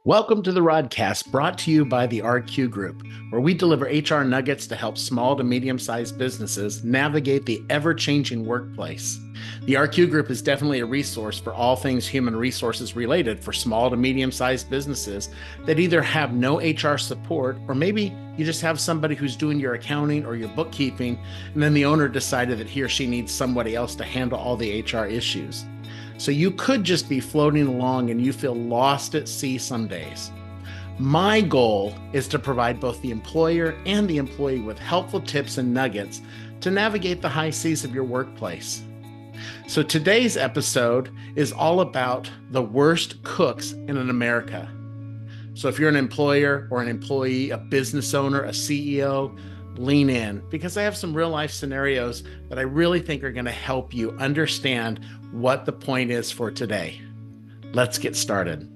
Welcome to the Rodcast, brought to you by the RQ Group, where we deliver HR nuggets to help small to medium-sized businesses navigate the ever-changing workplace. The RQ Group is definitely a resource for all things human resources related for small to medium-sized businesses that either have no HR support, or maybe you just have somebody who's doing your accounting or your bookkeeping, and then the owner decided that he or she needs somebody else to handle all the HR issues. So you could just be floating along and you feel lost at sea some days. My goal is to provide both the employer and the employee with helpful tips and nuggets to navigate the high seas of your workplace. So today's episode is all about the worst cooks in America. So if you're an employer or an employee, a business owner, a CEO, lean in, because I have some real life scenarios that I really think are going to help you understand what the point is for today. Let's get started.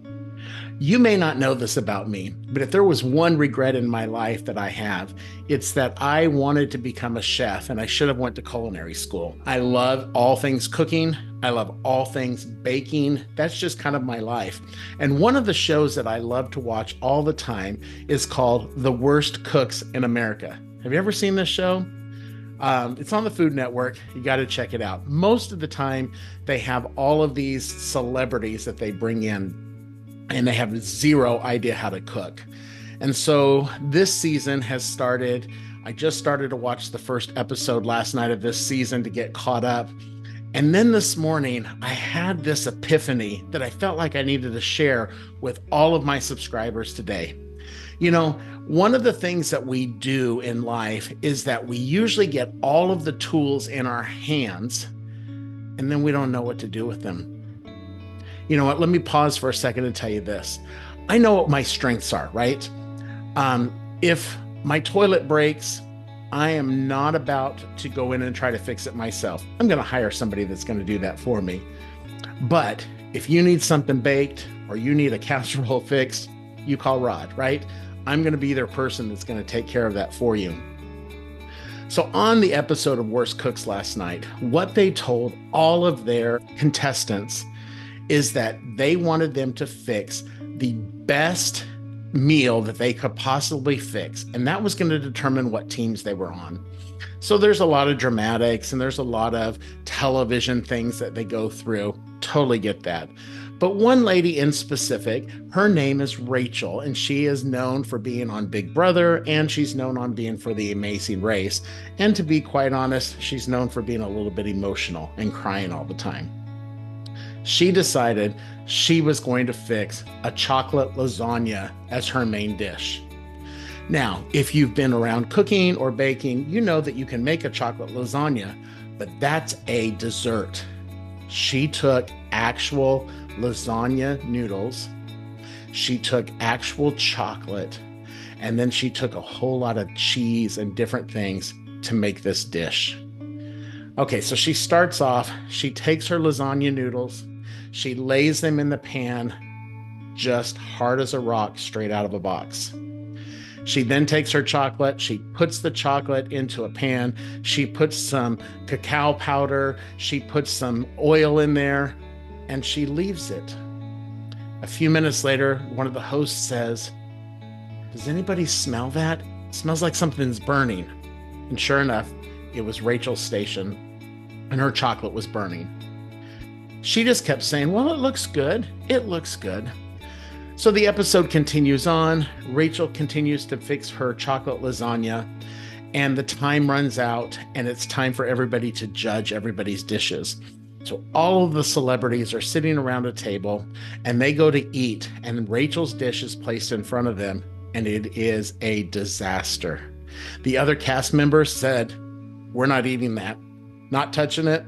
You may not know this about me, but if there was one regret in my life that I have, it's that I wanted to become a chef and I should have went to culinary school. I love all things cooking. I love all things baking. That's just kind of my life. And one of the shows that I love to watch all the time is called The Worst Cooks in America. Have you ever seen this show? It's on the Food Network. You got to check it out. Most of the time, they have all of these celebrities that they bring in, and they have zero idea how to cook. And so this season has started. I just started to watch the first episode last night of this season to get caught up. And then this morning, I had this epiphany that I felt like I needed to share with all of my subscribers today. You know, one of the things that we do in life is that we usually get all of the tools in our hands, and then we don't know what to do with them. You know what? Let me pause for a second and tell you this. I know what my strengths are, right? If my toilet breaks, I am not about to go in and try to fix it myself. I'm going to hire somebody that's going to do that for me. But if you need something baked or you need a casserole fixed, you call Rod, right? I'm going to be their person that's going to take care of that for you. So on the episode of Worst Cooks last night, what they told all of their contestants is that they wanted them to fix the best meal that they could possibly fix. And that was going to determine what teams they were on. So there's a lot of dramatics and there's a lot of television things that they go through. Totally get that. But one lady in specific, her name is Rachel, and she is known for being on Big Brother, and she's known on being for The Amazing Race. And to be quite honest, she's known for being a little bit emotional and crying all the time. She decided she was going to fix a chocolate lasagna as her main dish. Now, if you've been around cooking or baking, you know that you can make a chocolate lasagna, but that's a dessert. She took actual lasagna noodles, she took actual chocolate, and then she took a whole lot of cheese and different things to make this dish. Okay, so she starts off, she takes her lasagna noodles, she lays them in the pan, just hard as a rock, straight out of a box. She then takes her chocolate, she puts the chocolate into a pan, she puts some cacao powder, she puts some oil in there, and she leaves it. A few minutes later, one of the hosts says, "Does anybody smell that? It smells like something's burning." And sure enough, it was Rachel's station, and her chocolate was burning. She just kept saying, "Well, it looks good. It looks good." So the episode continues on. Rachel continues to fix her chocolate lasagna, and the time runs out, and it's time for everybody to judge everybody's dishes. So all of the celebrities are sitting around a table, and they go to eat, and Rachel's dish is placed in front of them, and it is a disaster. The other cast members said, "We're not eating that, not touching it.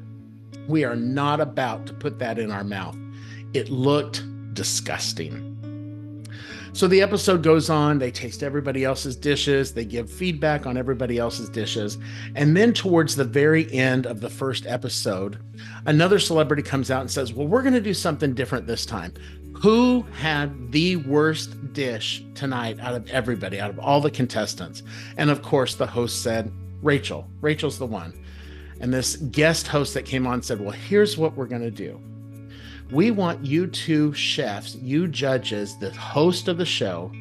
We are not about to put that in our mouth. It looked disgusting." So the episode goes on, they taste everybody else's dishes, they give feedback on everybody else's dishes, and then towards the very end of the first episode, another celebrity comes out and says, "Well, we're going to do something different this time. Who had the worst dish tonight out of everybody, out of all the contestants?" And of course, the host said, "Rachel. Rachel's the one." And this guest host that came on said, "Well, here's what we're going to do. We want you two chefs, you judges, the host of the show,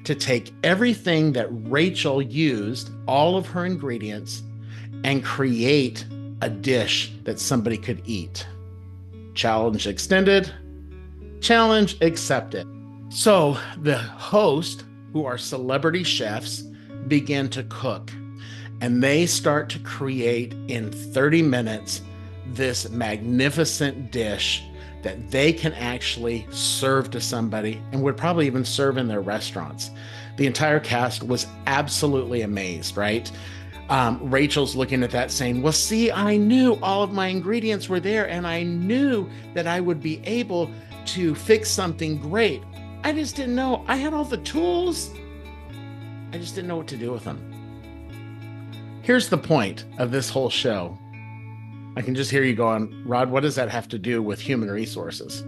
to take everything that Rachel used, all of her ingredients, and create a dish that somebody could eat. Challenge extended, challenge accepted. So the host, who are celebrity chefs, begin to cook, and they start to create in 30 minutes this magnificent dish that they can actually serve to somebody and would probably even serve in their restaurants. The entire cast was absolutely amazed, right? Rachel's looking at that saying, well, see, I knew all of my ingredients were there and I knew that I would be able to fix something great. I just didn't know. I had all the tools. I just didn't know what to do with them. Here's the point of this whole show. I can just hear you going, Rod, what does that have to do with human resources?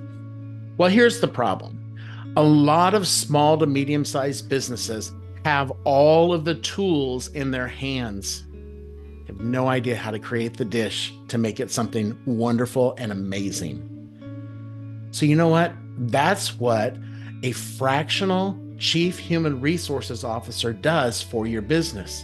Well, here's the problem. A lot of small to medium-sized businesses have all of the tools in their hands. They have no idea how to create the dish to make it something wonderful and amazing. So you know what? That's what a fractional chief human resources officer does for your business.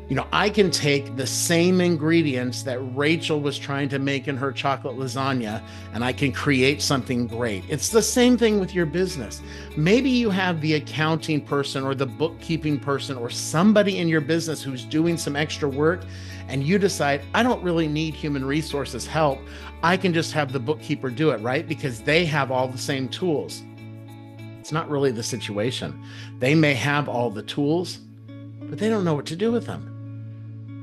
You know, I can take the same ingredients that Rachel was trying to make in her chocolate lasagna, and I can create something great. It's the same thing with your business. Maybe you have the accounting person or the bookkeeping person or somebody in your business who's doing some extra work, and you decide, I don't really need human resources help. I can just have the bookkeeper do it, right? Because they have all the same tools. It's not really the situation. They may have all the tools, but they don't know what to do with them.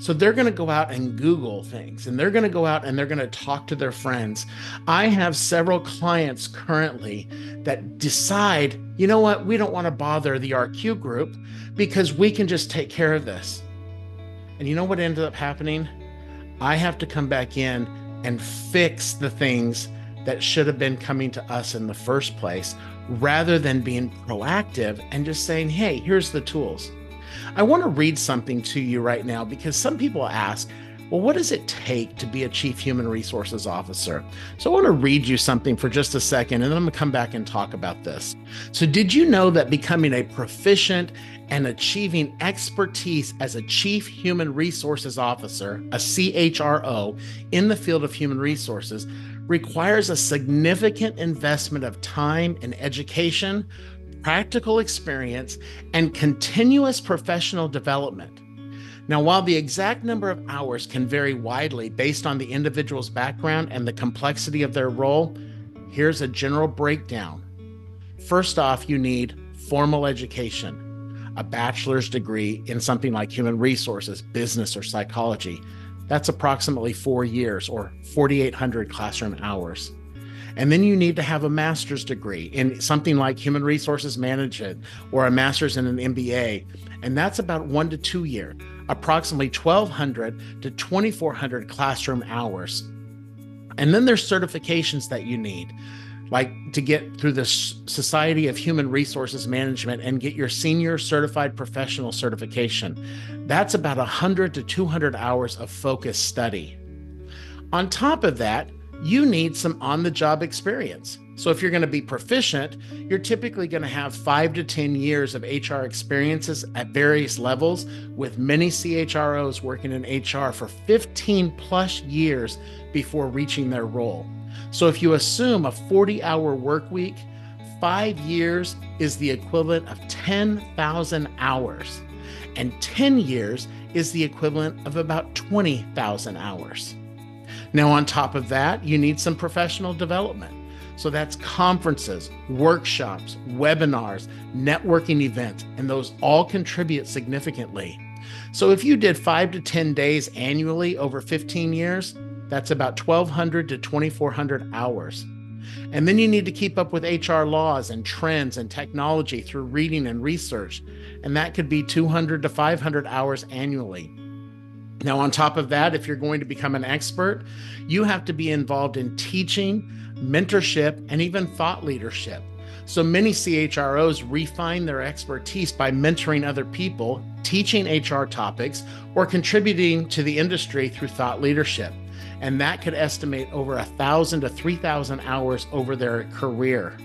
So they're going to go out and Google things, and they're going to go out and they're going to talk to their friends. I have several clients currently that decide, you know what, we don't want to bother the RQ group because we can just take care of this. And you know what ended up happening? I have to come back in and fix the things that should have been coming to us in the first place, rather than being proactive and just saying, hey, here's the tools. I want to read something to you right now because some people ask, well, what does it take to be a chief human resources officer? So I want to read you something for just a second, and then I'm going to come back and talk about this. So did you know that becoming a proficient and achieving expertise as a chief human resources officer, a CHRO, in the field of human resources requires a significant investment of time and education, practical experience, and continuous professional development? Now, while the exact number of hours can vary widely based on the individual's background and the complexity of their role, here's a general breakdown. First off, you need formal education, a bachelor's degree in something like human resources, business, or psychology. That's approximately 4 years or 4,800 classroom hours. And then you need to have a master's degree in something like human resources management or a master's in an MBA. And that's about 1 to 2 years, approximately 1,200 to 2,400 classroom hours. And then there's certifications that you need, like to get through the Society of Human Resources Management and get your senior certified professional certification. That's about 100 to 200 hours of focused study. On top of that, you need some on-the-job experience. So if you're going to be proficient, you're typically going to have 5 to 10 years of HR experiences at various levels, with many CHROs working in HR for 15 plus years before reaching their role. So if you assume a 40-hour work week, 5 years is the equivalent of 10,000 hours, and 10 years is the equivalent of about 20,000 hours. Now, on top of that, you need some professional development. So that's conferences, workshops, webinars, networking events, and those all contribute significantly. So if you did 5 to 10 days annually over 15 years, that's about 1,200 to 2,400 hours. And then you need to keep up with HR laws and trends and technology through reading and research, and that could be 200 to 500 hours annually. Now, on top of that, if you're going to become an expert, you have to be involved in teaching, mentorship, and even thought leadership. So many CHROs refine their expertise by mentoring other people, teaching HR topics, or contributing to the industry through thought leadership. and that could estimate over 1,000 to 3,000 hours over their career.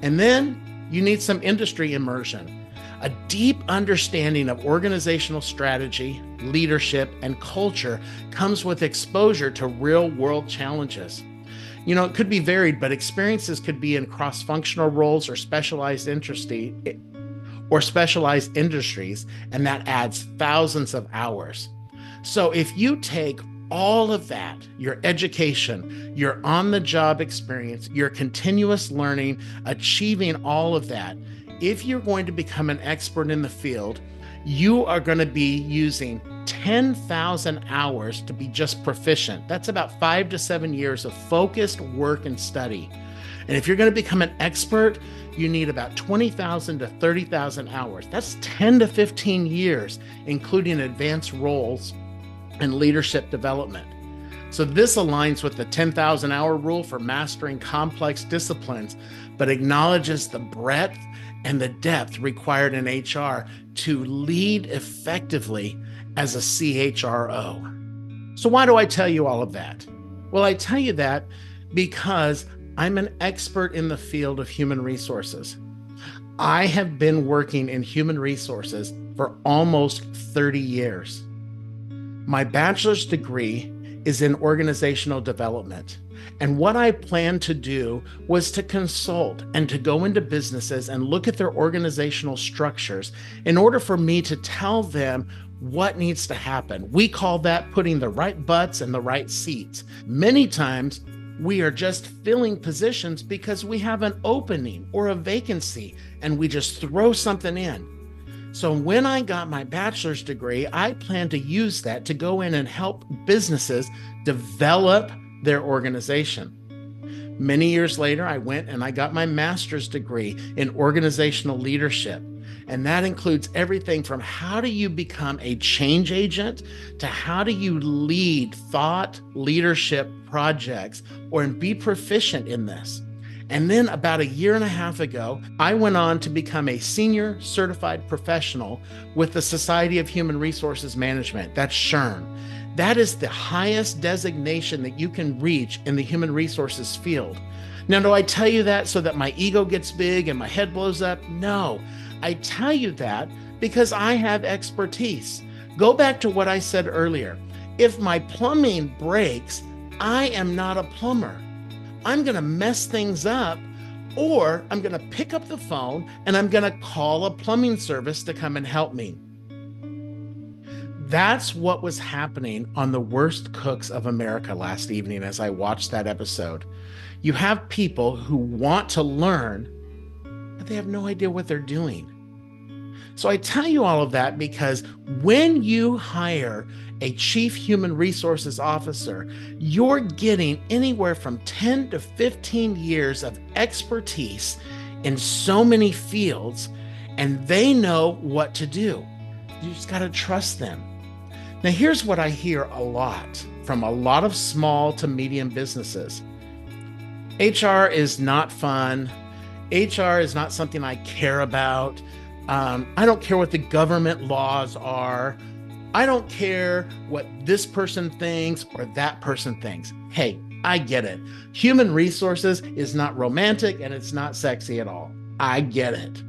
And then you need some industry immersion, a deep understanding of organizational strategy, leadership, and culture comes with exposure to real-world challenges. It could be varied, but experiences could be in cross-functional roles or specialized industries, and that adds thousands of hours. So if you take all of that, your education, your on-the-job experience, your continuous learning, achieving all of that, if you're going to become an expert in the field, you are going to be using 10,000 hours to be just proficient. That's about 5 to 7 years of focused work and study. And if you're going to become an expert, you need about 20,000 to 30,000 hours. That's 10 to 15 years, including advanced roles and leadership development. So this aligns with the 10,000 hour rule for mastering complex disciplines, but acknowledges the breadth and the depth required in HR to lead effectively as a CHRO. So why do I tell you all of that? Well, I tell you that because I'm an expert in the field of human resources. I have been working in human resources for almost 30 years. My bachelor's degree is in organizational development. And what I planned to do was to consult and to go into businesses and look at their organizational structures in order for me to tell them what needs to happen. We call that putting the right butts in the right seats. Many times, we are just filling positions because we have an opening or a vacancy and we just throw something in. So when I got my bachelor's degree, I plan to use that to go in and help businesses develop their organization. Many years later, I went and I got my master's degree in organizational leadership. And that includes everything from how do you become a change agent to how do you lead thought leadership projects and be proficient in this. And then about 1.5 years ago, I went on to become a senior certified professional with the Society of Human Resources Management. That's SHRM. That is the highest designation that you can reach in the human resources field. Now, do I tell you that so that my ego gets big and my head blows up? No, I tell you that because I have expertise. Go back to what I said earlier. If my plumbing breaks, I am not a plumber. I'm going to mess things up, or I'm going to pick up the phone and I'm going to call a plumbing service to come and help me. That's what was happening on The Worst Cooks of America last evening as I watched that episode. You have people who want to learn, but they have no idea what they're doing. So I tell you all of that because when you hire a chief human resources officer, you're getting anywhere from 10 to 15 years of expertise in so many fields, and they know what to do. You just got to trust them. Now, here's what I hear a lot from a lot of small to medium businesses. HR is not fun. HR is not something I care about. I don't care what the government laws are. I don't care what this person thinks or that person thinks. Hey, I get it. Human resources is not romantic and it's not sexy at all. I get it.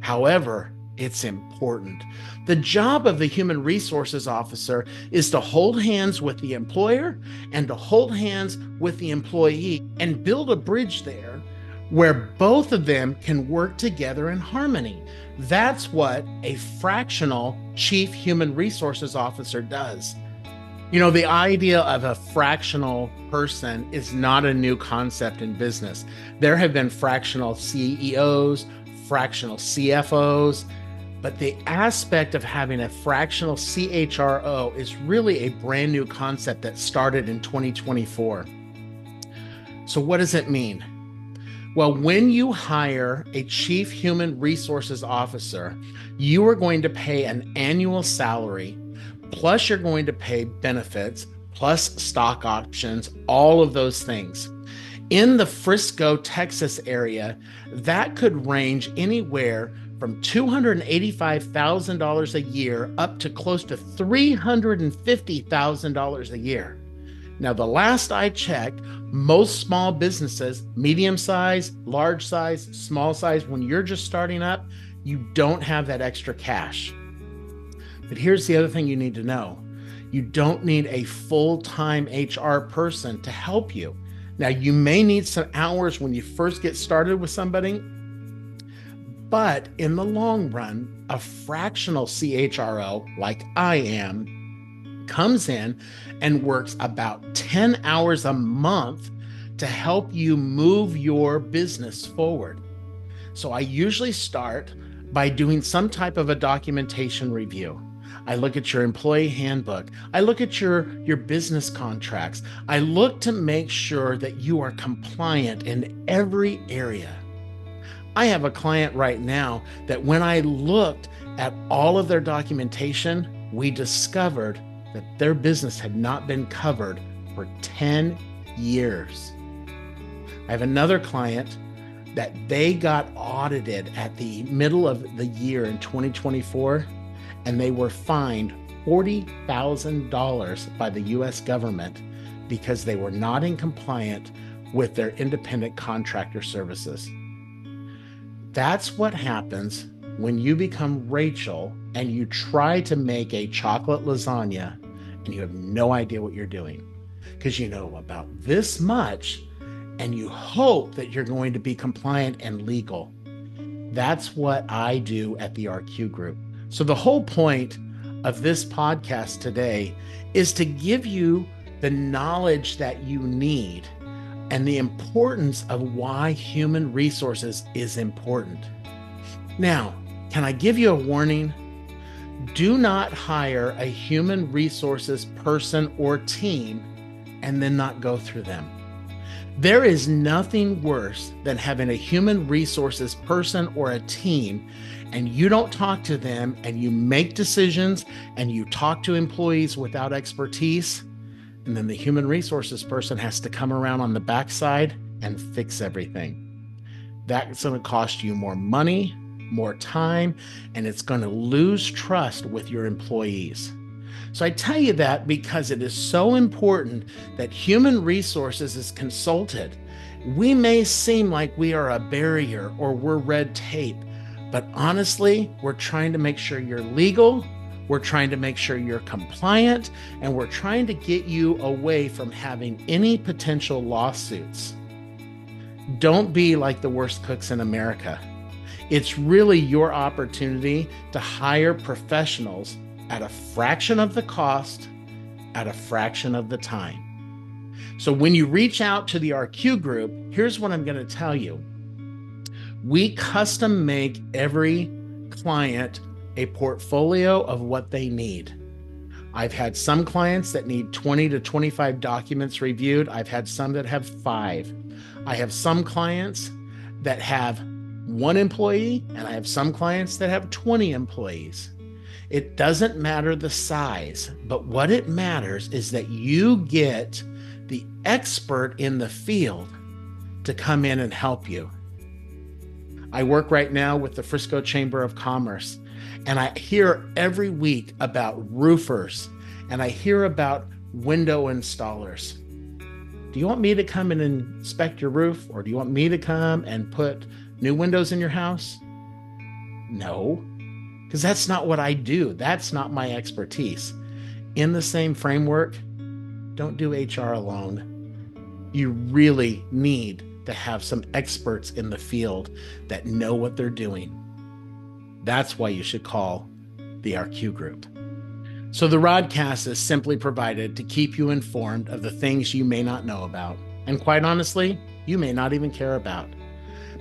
However, it's important. The job of the human resources officer is to hold hands with the employer and to hold hands with the employee and build a bridge there where both of them can work together in harmony. That's what a fractional chief human resources officer does. The idea of a fractional person is not a new concept in business. There have been fractional CEOs, fractional CFOs, but the aspect of having a fractional CHRO is really a brand new concept that started in 2024. So what does it mean? Well, when you hire a chief human resources officer, you are going to pay an annual salary, plus you're going to pay benefits, plus stock options, all of those things. In the Frisco, Texas area, that could range anywhere from $285,000 a year up to close to $350,000 a year. Now, the last I checked, most small businesses, medium size, large size, small size, when you're just starting up, you don't have that extra cash. But here's the other thing you need to know. You don't need a full-time HR person to help you. Now, you may need some hours when you first get started with somebody, but in the long run, a fractional CHRO, like I am, comes in and works about 10 hours a month to help you move your business forward. So I usually start by doing some type of a documentation review. I look at your employee handbook. I look at your business contracts. I look to make sure that you are compliant in every area. I have a client right now that when I looked at all of their documentation, we discovered that their business had not been covered for 10 years. I have another client that they got audited at the middle of the year in 2024, and they were fined $40,000 by the US government because they were not in compliance with their independent contractor services. That's what happens when you become Rachel and you try to make a chocolate lasagna and you have no idea what you're doing because you know about this much and you hope that you're going to be compliant and legal. That's what I do at the RQ Group. So the whole point of this podcast today is to give you the knowledge that you need and the importance of why human resources is important. Now, can I give you a warning? Do not hire a human resources person or team and then not go through them. There is nothing worse than having a human resources person or a team and you don't talk to them and you make decisions and you talk to employees without expertise. And then the human resources person has to come around on the backside and fix everything. That's going to cost you more money, more time, and it's going to lose trust with your employees. So I tell you that because it is so important that human resources is consulted. We may seem like we are a barrier or we're red tape, but honestly, we're trying to make sure you're legal. We're trying to make sure you're compliant, and we're trying to get you away from having any potential lawsuits. Don't be like the worst cooks in America. It's really your opportunity to hire professionals at a fraction of the cost, at a fraction of the time. So when you reach out to the RQ Group, here's what I'm going to tell you. We custom make every client a portfolio of what they need. I've had some clients that need 20 to 25 documents reviewed. I've had some that have 5. I have some clients that have 1 employee, and I have some clients that have 20 employees. It doesn't matter the size, but what it matters is that you get the expert in the field to come in and help you. I work right now with the Frisco Chamber of Commerce, and I hear every week about roofers, and I hear about window installers. Do you want me to come and inspect your roof, or do you want me to come and put new windows in your house? No, because that's not what I do. That's not my expertise. In the same framework, don't do HR alone. You really need to have some experts in the field that know what they're doing. That's why you should call the RQ Group. So the Rodcast is simply provided to keep you informed of the things you may not know about, and quite honestly, you may not even care about.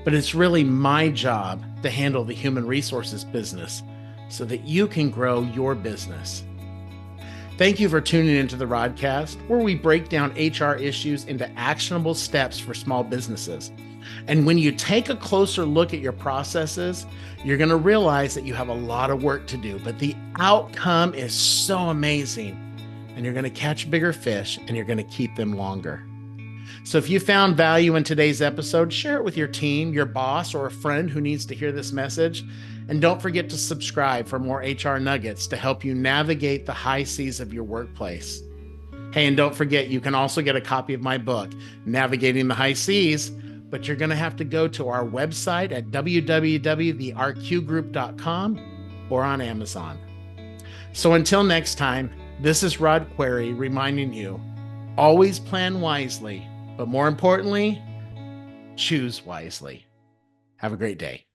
But it's really my job to handle the human resources business so that you can grow your business. Thank you for tuning into the Rodcast, where we break down HR issues into actionable steps for small businesses. And when you take a closer look at your processes, you're going to realize that you have a lot of work to do, but the outcome is so amazing, and you're going to catch bigger fish and you're going to keep them longer. So if you found value in today's episode, share it with your team, your boss, or a friend who needs to hear this message. And don't forget to subscribe for more HR nuggets to help you navigate the high seas of your workplace. Hey, and don't forget, you can also get a copy of my book, Navigating the High Seas, but you're going to have to go to our website at www.therqgroup.com or on Amazon. So until next time, this is Rod Query reminding you, always plan wisely, but more importantly, choose wisely. Have a great day.